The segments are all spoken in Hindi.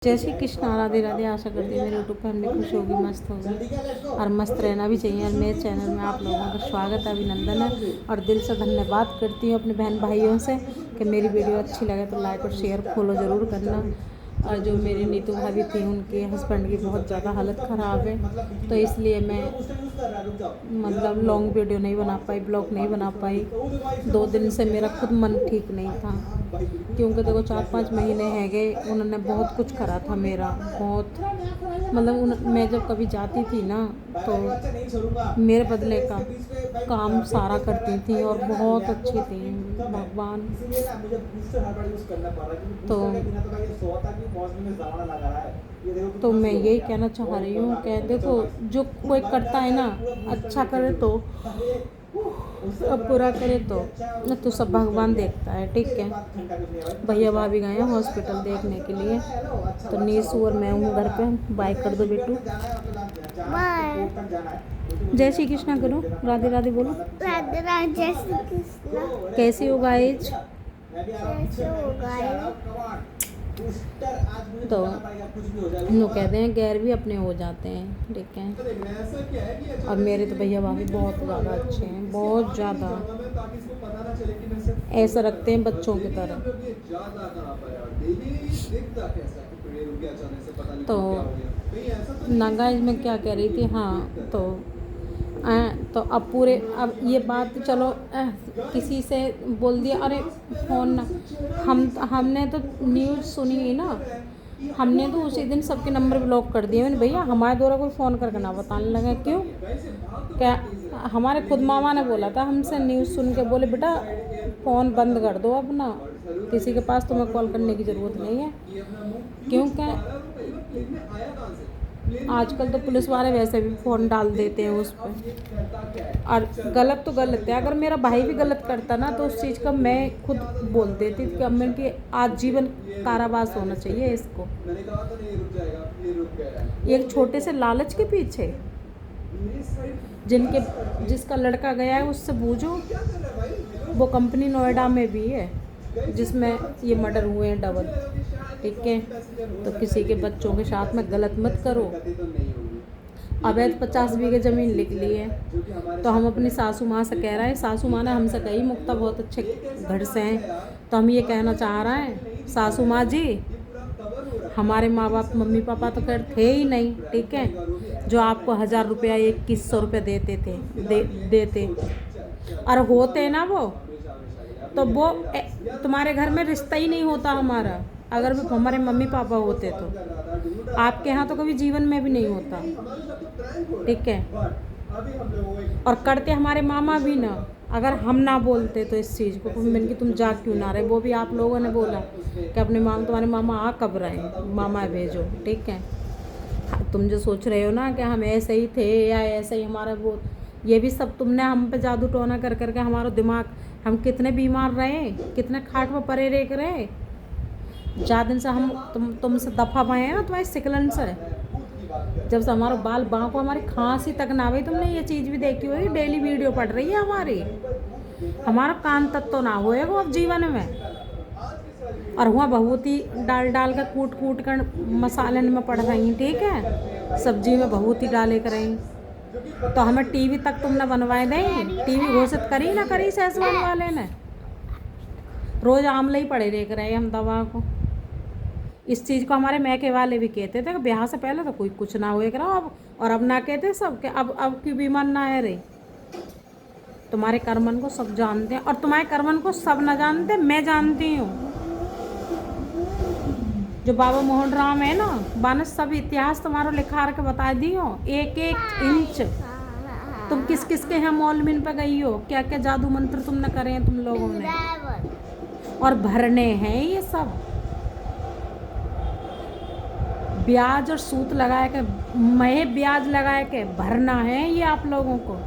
जय श्री कृष्ण। राधे राधे। आशा करती हूँ मेरे यूट्यूब फैमिली खुश होगी, मस्त होगी और मस्त रहना भी चाहिए। और मेरे चैनल में आप लोगों का स्वागत है, अभिनंदन है और दिल से धन्यवाद करती हूँ अपने बहन भाइयों से कि मेरी वीडियो अच्छी लगे तो लाइक और शेयर फॉलो ज़रूर करना। और जो मेरी नीतू भाभी थी उनके हस्बैंड की बहुत ज़्यादा हालत ख़राब है, तो इसलिए मैं मतलब लॉन्ग वीडियो नहीं बना पाई, ब्लॉग नहीं बना पाई। 2 दिन से मेरा खुद मन ठीक नहीं था, क्योंकि देखो 4-5 महीने है गए उन्होंने बहुत कुछ करा था मेरा, बहुत मतलब मैं जब कभी जाती थी ना तो मेरे बदले का काम सारा करती थी और बहुत अच्छी थी भगवान। तो मैं यही कहना चाह रही हूँ कि देखो जो कोई करता है ना, अच्छा करे तो अब बुरा करे तो सब भगवान देखता है, ठीक है। भैया भाभी गए हैं हॉस्पिटल देखने के लिए, तो नीसू और मैं हूँ घर पे। बाय कर दो बेटू, जय श्री कृष्णा करो, राधे राधे बोलो। राधे राधे, जय श्री कृष्ण। कैसी हो गाइज? कैसे हो गाइस? तो लोग कहते हैं गैर भी अपने हो जाते हैं, ठीक है। और मेरे तो भैया भाभी बहुत ज़्यादा अच्छे हैं, बहुत ज़्यादा ऐसा रखते हैं बच्चों की तरह। तो ना गाइस मैं क्या कह रही थी, हाँ तो अब पूरे अब ये बात चलो किसी से बोल दिया, अरे फ़ोन ना हमने तो न्यूज़ सुनी ही ना, हमने तो उसी दिन सबके नंबर ब्लॉक कर दिए। मैंने भैया हमारे द्वारा कोई फ़ोन करके ना बताने लगा, क्यों क्या हमारे खुद मामा ने बोला था हमसे, न्यूज़ सुन के बोले बेटा फ़ोन बंद कर दो अपना, किसी के पास तुम्हें कॉल करने की ज़रूरत नहीं है। क्योंकि आजकल तो पुलिस वाले वैसे भी फ़ोन डाल देते हैं उस पर, और गलत तो गलत है। अगर मेरा भाई भी गलत करता ना तो उस चीज़ का मैं खुद बोल देती कि अब मैं कि आजीवन कारावास होना चाहिए इसको, एक छोटे से लालच के पीछे। जिसका लड़का गया है उससे पूछो, वो कंपनी नोएडा में भी है जिसमें ये मर्डर हुए हैं डबल, ठीक है। तो किसी के बच्चों के साथ में गलत मत करो। अवैध 50 बीघे ज़मीन लिख ली है, तो हम अपनी सासू माँ से कह रहे हैं, सासू माँ ने हमसे कही मुक्ता बहुत अच्छे घर से हैं, तो हम ये कहना चाह रहे हैं सासू माँ जी, हमारे माँ बाप मम्मी पापा तो खैर थे ही नहीं, ठीक है। जो आपको 1000 रुपया 2100 रुपये देते थे देते और होते ना वो, तो वो तुम्हारे घर में रिश्ता ही नहीं होता हमारा। अगर वो हमारे मम्मी पापा होते तो आपके यहाँ तो कभी जीवन में भी नहीं होता, ठीक है। और करते हमारे मामा भी ना, अगर हम ना बोलते तो इस चीज़ को मैंने कि तुम जा क्यों ना रहे, वो भी आप लोगों ने बोला कि अपने तुम्हारे मामा आ कब रहे, मामा भेजो, ठीक है। तुम जो सोच रहे हो ना कि हम ऐसे ही थे या ऐसे ही हमारा वो, ये भी सब तुमने हम पे जादू टोना कर करके हमारा दिमाग, हम कितने बीमार रहे, कितने खाट में परे रेख रहे। 4 दिन से हम तुमसे दफा पाए हैं ना तुम्हारी सिकलन से, जब से हमारा बाल बाँ को हमारी खांसी तक ना हुई। तुमने ये चीज़ भी देखी होगी, डेली वीडियो पढ़ रही है हमारी, हमारा कान तक तो ना होएगा अब जीवन में। और हुआ भभूति डाल डाल कर कूट कर मसाले में पड़ रही, ठीक है, सब्जी में भभूति डाले कर रही। तो हमें टीवी तक तुमने बनवाए नहीं, टीवी घोषित करी ना करी सैसवान वाले ने, रोज़ आमले ही पड़े देख रहे हम दवा को। इस चीज़ को हमारे मैके वाले भी कहते थे कि ब्याह से पहले तो कोई कुछ ना हुए करा, अब और अब ना कहते सब कि अब की बीमार ना है रे। तुम्हारे कर्मन को सब जानते हैं और तुम्हारे कर्मन को सब ना जानते, मैं जानती हूँ। जो बाबा मोहन राम है ना, बानस सब इतिहास तुम्हारा लिखा के बता दी हो, एक एक इंच। तुम किस किस के यहाँ मौलमीन पे गई हो, क्या क्या जादू मंत्र तुमने करे हैं तुम लोगों ने, और भरने हैं ये सब ब्याज और सूत लगा के, महे ब्याज लगा के भरना है ये आप लोगों को।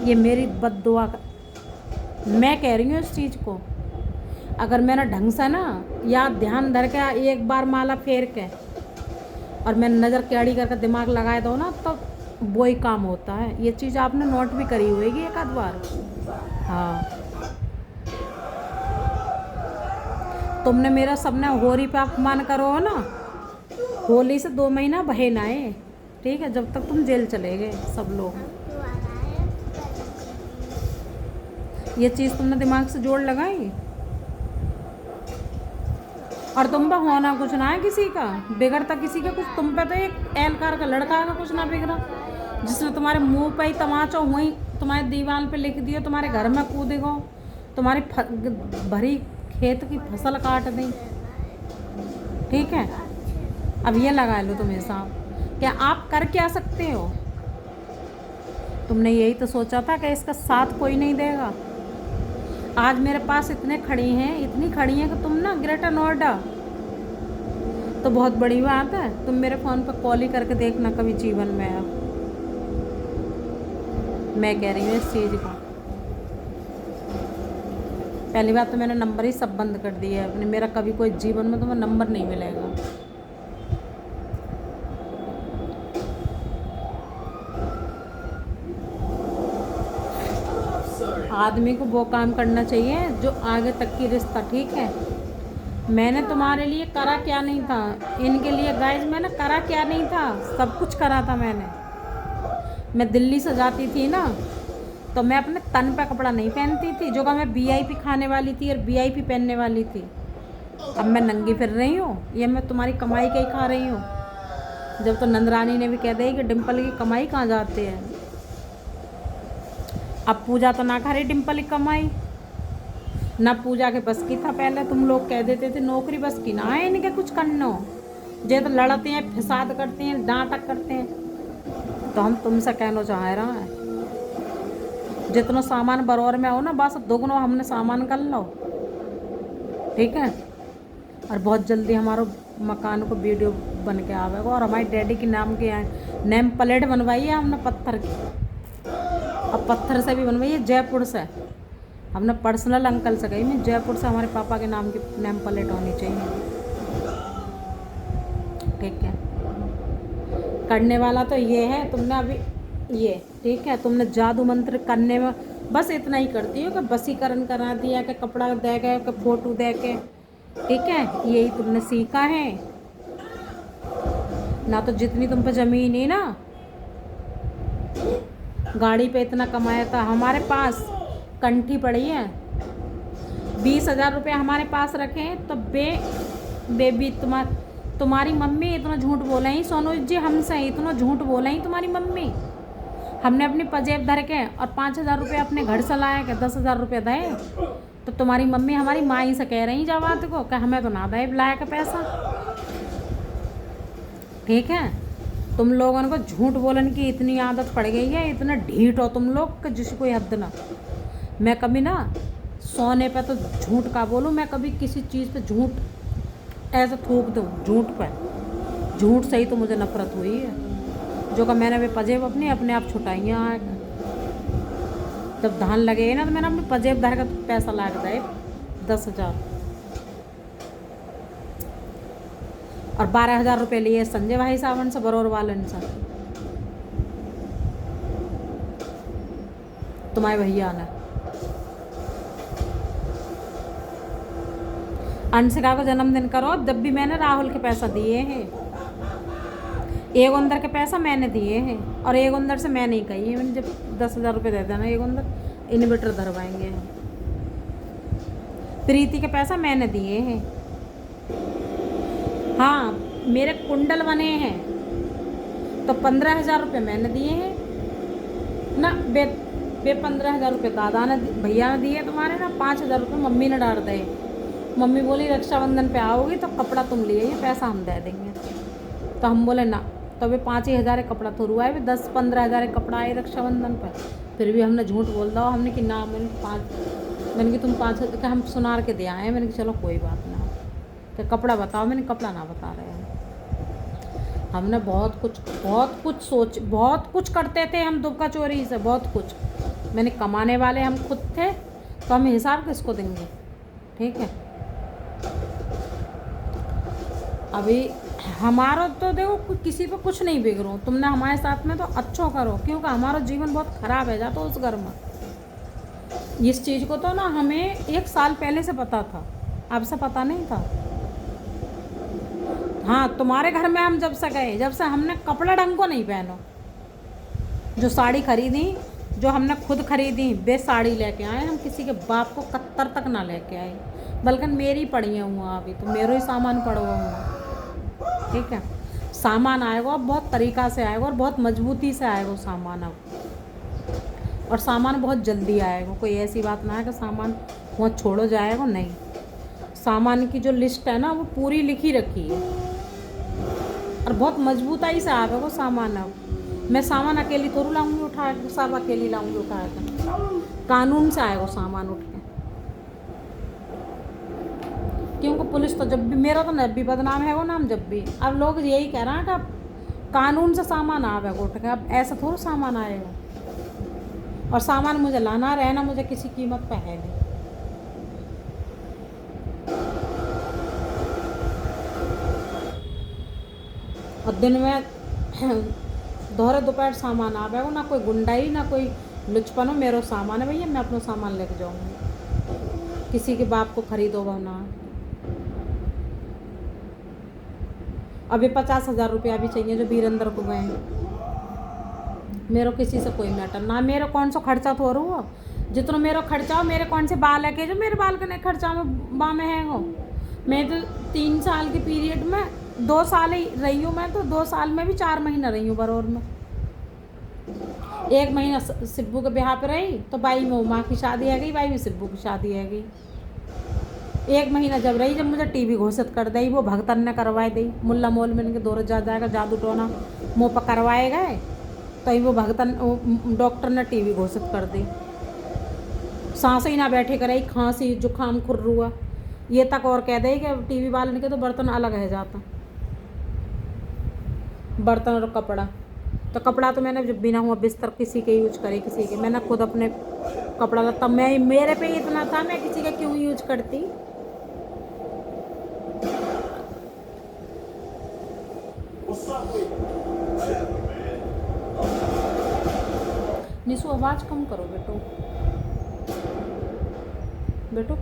ये मेरी बद्दुआ मैं कह रही हूँ इस चीज़ को। अगर मैंने ढंग से ना या ध्यान धर के एक बार माला फेर के और मैं नज़र कैड़ी करके दिमाग लगाए दो ना, तो वो ही काम होता है। ये चीज़ आपने नोट भी करी होगी एक आध बार, हाँ। तुमने मेरा सबने होली पे अपमान करो हो ना, होली से 2 महीना बहे ना आए, ठीक है, जब तक तुम जेल चले गए सब लोग। ये चीज़ तुमने दिमाग से जोड़ लगाई। और तुम पे होना कुछ ना है किसी का, बिगड़ता किसी का कुछ, तुम पे तो एक एहलकार का लड़का का कुछ ना बिगड़ा, जिसने तुम्हारे मुंह पे ही तमाचा हुई, तुम्हारे दीवार पे लिख दिया, तुम्हारे घर में कूदेगा, तुम्हारी भरी खेत की फसल काट दी, ठीक है। अब ये लगा लो तुम हिसाब, क्या आप कर क्या सकते हो। तुमने यही तो सोचा था कि इसका साथ कोई नहीं देगा। आज मेरे पास इतनी खड़ी हैं कि तुम ना ग्रेटर नोएडा, तो बहुत बड़ी बात है, तुम मेरे फ़ोन पर कॉल ही करके देखना कभी जीवन में। अब मैं कह रही हूँ इस चीज़ का, पहली बात तो मैंने नंबर ही सब बंद कर दिए है अपने, मेरा कभी कोई जीवन में तुम्हें नंबर नहीं मिलेगा। आदमी को वो काम करना चाहिए जो आगे तक की रिश्ता, ठीक है। मैंने तुम्हारे लिए करा क्या नहीं था, इनके लिए गाइस मैंने करा क्या नहीं था, सब कुछ करा था मैंने। मैं दिल्ली से जाती थी ना, तो मैं अपने तन पे कपड़ा नहीं पहनती थी, जो कि मैं वीआईपी खाने वाली थी और वीआईपी पहनने वाली थी। अब मैं नंगी फिर रही हूँ, ये मैं तुम्हारी कमाई का ही खा रही हूँ। जब तो नंदरानी ने भी कह दी कि डिम्पल की कमाई कहाँ जाते हैं। अब पूजा तो ना खा रही डिम्पल की कमाई, ना पूजा के बस की था। पहले तुम लोग कह देते थे नौकरी बस की ना है इनके कुछ करना, जे तो लड़ते हैं, फिसाद करते हैं, डांटक करते हैं। तो हम तुमसे कहना चाह रहा है, जितना सामान बरोर में हो ना, बस दोगुना हमने सामान कर लो, ठीक है। और बहुत जल्दी हमारा मकान को वीडियो बन के आवेगा, और हमारे डैडी के नाम के नेम प्लेट बनवाई है हमने पत्थर की, अब पत्थर से भी बनवाई है, जयपुर से। हमने पर्सनल अंकल से कही, मैं जयपुर से हमारे पापा के नाम की नेम प्लेट होनी चाहिए, ठीक है। करने वाला तो ये है, तुमने अभी ये, ठीक है, तुमने जादू मंत्र करने में बस इतना ही करती हो कि वशीकरण करा दिया, कि कपड़ा दे के, कि फोटो दे के, ठीक है, यही तुमने सीखा है ना। तो जितनी तुम पे ज़मीन है ना, गाड़ी पे इतना कमाया था, हमारे पास कंठी पड़ी है, 20,000 रुपये हमारे पास रखें तो बेबी तुम्हारी मम्मी इतना झूठ बोला ही, सोनू जी हमसे इतना झूठ बोला ही तुम्हारी मम्मी। हमने अपनी पजेब धर के और 5,000 रुपये अपने घर से लाया के 10,000 रुपये दे, तो तुम्हारी मम्मी हमारी माई से कह रही जवाब को कि हमें तो ना दे लाया का पैसा, ठीक है। तुम लोगों को झूठ बोलने की इतनी आदत पड़ गई है, इतना ढीठ हो तुम लोग कि जिसकी कोई हद ना। मैं कभी ना सोने पे तो झूठ का बोलूँ, मैं कभी किसी चीज़ पे झूठ ऐसे थूक दूँ, झूठ पे, झूठ से ही तो मुझे नफरत हुई है, जो कि मैंने वे पजेब अपने आप छुटाइयाँ आए। जब धान लगे ना, तो मैंने अपने पजेब धर का पैसा ला के दे 10,000 और 12,000 रुपये लिए संजय भाई सावन से, बरोर वालन से, तुम्हारे भैया ने। अंशिका को जन्मदिन करो, जब भी मैंने राहुल के पैसा दिए हैं, एक अंदर के पैसा मैंने दिए हैं, और एक अंदर से मैं नहीं कही है, मैंने जब 10,000 रुपये दे देना, एक अंदर इन्वर्टर धरवाएंगे हम। प्रीति के पैसा मैंने दिए हैं, हाँ मेरे कुंडल बने हैं तो 15,000 रुपये मैंने दिए हैं ना, बे 15,000 रुपये दादा ने भैया ने दिए तुम्हारे ना, 5,000 रुपये मम्मी ने डाल दिए। मम्मी बोली रक्षाबंधन पे आओगी तो कपड़ा तुम लिए, ये पैसा हम दे देंगे। तो हम बोले ना, तो वे 5,000 कपड़ा तो हुआ है, 10-15,000 कपड़ा आए रक्षाबंधन पर। फिर भी हमने झूठ बोल दो, हमने कि ना मैंने कि तुम 5,000 का हम सुनार के दे आए हैं। मैंने कि चलो कोई बात ना, तो कपड़ा बताओ, मैंने कपड़ा ना बता रहे हैं। हमने बहुत कुछ करते थे हम दुबका चोरी से, बहुत कुछ। मैंने कमाने वाले हम खुद थे, तो हम हिसाब किसको देंगे, ठीक है। अभी हमारा तो देखो किसी पे कुछ नहीं बिगड़ो, तुमने हमारे साथ में तो अच्छो करो, क्योंकि हमारा जीवन बहुत ख़राब है जाता उस घर में। इस चीज़ को तो ना हमें 1 साल पहले से पता था, आपसे पता नहीं था? हाँ, तुम्हारे घर में हम जब से गए, जब से हमने कपड़ा ढंग को नहीं पहनो। जो साड़ी खरीदी, जो हमने खुद खरीदी, वे साड़ी लेके आए हम, किसी के बाप को कत्तर तक ना लेके आए। बल्कि मेरी पड़ी हुआ अभी तो मेरे ही सामान पड़ा हुआ। ठीक है, सामान आएगा बहुत तरीक़ा से आएगा और बहुत मजबूती से आएगा सामान अब, और सामान बहुत जल्दी आएगा। कोई ऐसी बात ना है कि सामान वहाँ छोड़ो जाएगा, नहीं। सामान की जो लिस्ट है ना वो पूरी लिखी रखी है, और बहुत मजबूताई से आएगा वो सामान। अब मैं सामान अकेली थोड़ी लाऊंगी उठा के, सब अकेली लाऊंगी उठा के। कानून से आएगा सामान उठ के, क्योंकि पुलिस तो जब भी, मेरा तो जब भी बदनाम है वो नाम, जब भी। अब लोग यही कह रहे हैं कि अब कानून से सामान आवेगा उठ के, अब ऐसा थोड़ा सामान आएगा। और सामान मुझे लाना रहना मुझे किसी कीमत पे है नहीं। और दिन में दोहरे दोपहर सामान आवेगा, ना कोई गुंडाई ना कोई लुचपन हो। मेरा सामान है भैया, मैं अपना सामान लेके जाऊँगी, किसी के बाप को खरीदोगा ना। अभी 50,000 रुपया भी चाहिए जो वीरेंद्र को गए। मेरा किसी से कोई मैटर ना, मेरा कौन सा खर्चा तो हुआ, जितना मेरा खर्चा हो, मेरे कौन से बाल है के जो मेरे बाल का नहीं खर्चा में बा में है हो। मैं तो 3 साल के पीरियड में 2 साल ही रही हूँ, मैं तो 2 साल में भी 4 महीना रही हूँ बरौर में। 1 महीना सिब्बू के ब्याह पे रही, तो 22 में उमा की शादी आ गई, 22 में सिब्बू की शादी आ गई। 1 महीना जब रही, जब मुझे टीबी घोषित कर दी, वो भगतन ने करवाई दी। मुल्ला मोल में इनके दौर जा जाएगा, जादू टोना मुँह पर करवाए गए, तो वो भगतन डॉक्टर ने टीबी घोषित कर दी। सांस ही ना बैठे कराई, खांसी जुकाम खुर्रुआ ये तक, और कह दे कि टीवी वाले के तो बर्तन अलग है जाता, बर्तन और कपड़ा। तो कपड़ा तो मैंने जब बिना हुआ बिस्तर किसी के यूज करे, किसी के, मैंने खुद अपने कपड़ा लता, मैं मेरे पे इतना था, मैं किसी का क्यों यूज करती। निशु आवाज़ कम करो बेटो, बेटो।